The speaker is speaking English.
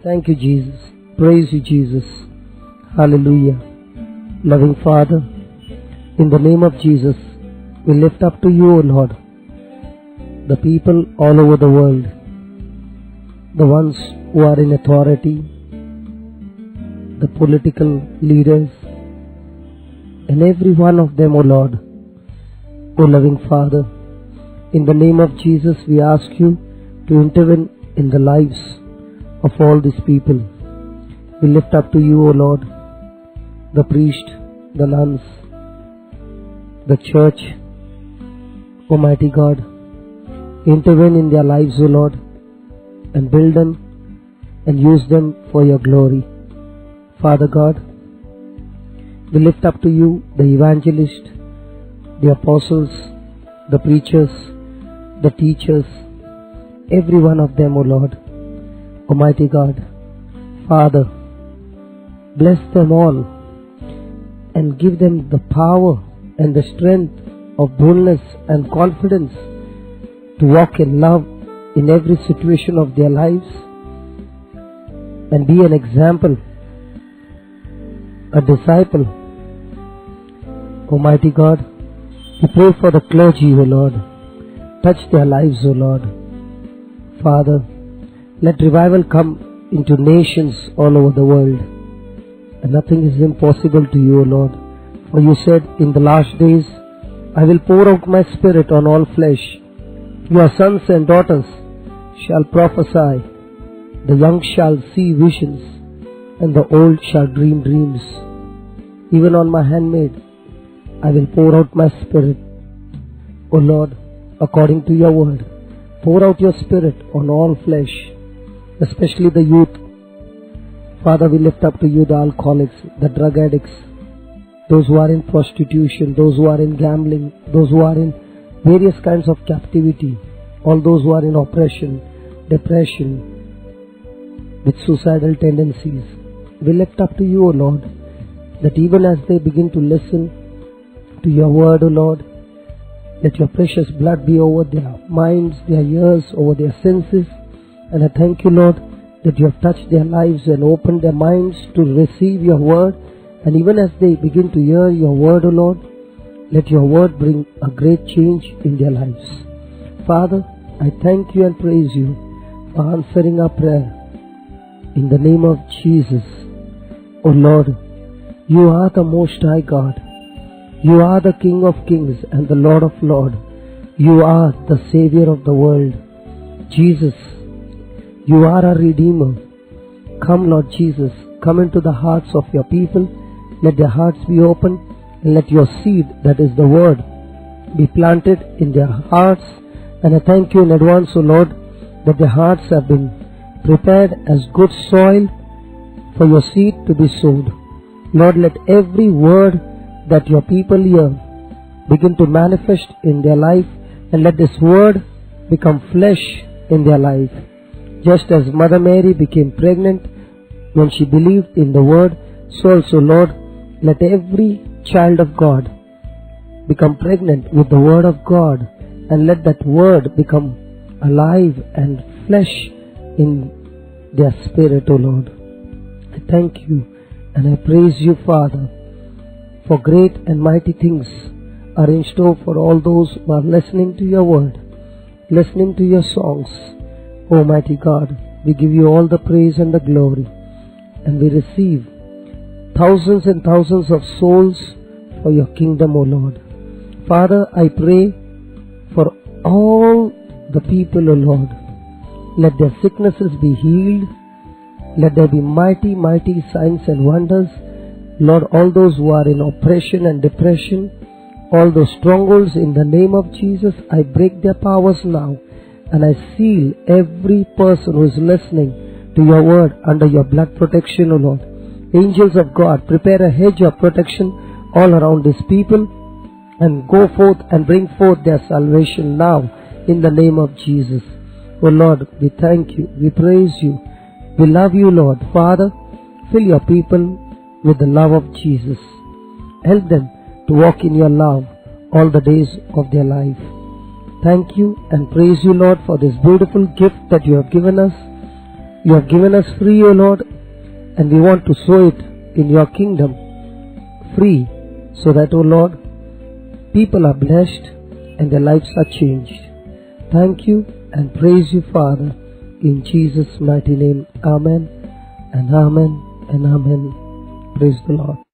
Thank you, Jesus. Praise you, Jesus. Hallelujah. Loving Father, in the name of Jesus, we lift up to you, O Lord, the people all over the world, the ones who are in authority, the political leaders, and every one of them, O Lord. O loving Father, in the name of Jesus, we ask you to intervene in the lives of all these people. We lift up to you, O Lord, the priest, the nuns, the church. Almighty God, intervene in their lives, O Lord, and build them and use them for your glory. Father God, we lift up to you the evangelists, the apostles, the preachers, the teachers, every one of them, O Lord. Almighty God, Father, bless them all and give them the power and the strength of boldness and confidence to walk in love in every situation of their lives and be an example, a disciple. Almighty God, we pray for the clergy, O Lord. Touch their lives, O Lord. Father, let revival come into nations all over the world. And nothing is impossible to you, O Lord. For you said, in the last days, I will pour out my spirit on all flesh. Your sons and daughters shall prophesy. The young shall see visions, and the old shall dream dreams. Even on my handmaid, I will pour out my spirit. O Lord, according to your word, pour out your spirit on all flesh, especially the youth. Father, we lift up to you the alcoholics, the drug addicts, those who are in prostitution, those who are in gambling, those who are in various kinds of captivity, all those who are in oppression, depression, with suicidal tendencies. We lift up to you, O Lord, that even as they begin to listen to your word, O Lord, let your precious blood be over their minds, their ears, over their senses. And I thank you, Lord, that you have touched their lives and opened their minds to receive your word. And even as they begin to hear your word, O Lord, let your word bring a great change in their lives. Father, I thank you and praise you for answering our prayer. In the name of Jesus, O Lord, you are the Most High God. You are the King of Kings and the Lord of Lords. You are the Savior of the world. Jesus, you are our Redeemer. Come, Lord Jesus, come into the hearts of your people. Let their hearts be open, and let your seed, that is the word, be planted in their hearts. And I thank you in advance, O Lord, that their hearts have been prepared as good soil for your seed to be sowed. Lord, let every word that your people hear begin to manifest in their life, and let this word become flesh in their life. Just as Mother Mary became pregnant when she believed in the word, so also, Lord, let every child of God become pregnant with the word of God, and let that word become alive and flesh in their spirit, O Lord. I thank you and I praise you, Father, for great and mighty things are in store for all those who are listening to your word, listening to your songs. Almighty God, we give you all the praise and the glory, and we receive thousands and thousands of souls for your kingdom, O Lord. Father, I pray for all the people, O Lord. Let their sicknesses be healed. Let there be mighty, mighty signs and wonders. Lord, all those who are in oppression and depression, all those strongholds, in the name of Jesus, I break their powers now. And I seal every person who is listening to your word under your blood protection, O Lord. Angels of God, prepare a hedge of protection all around these people, and go forth and bring forth their salvation now in the name of Jesus. O Lord, we thank you, we praise you, we love you, Lord. Father, fill your people with the love of Jesus. Help them to walk in your love all the days of their life. Thank you and praise you, Lord, for this beautiful gift that you have given us. You have given us free, O Lord, and we want to sow it in your kingdom free, so that, O Lord, people are blessed and their lives are changed. Thank you and praise you, Father, in Jesus' mighty name. Amen and amen and amen. Praise the Lord.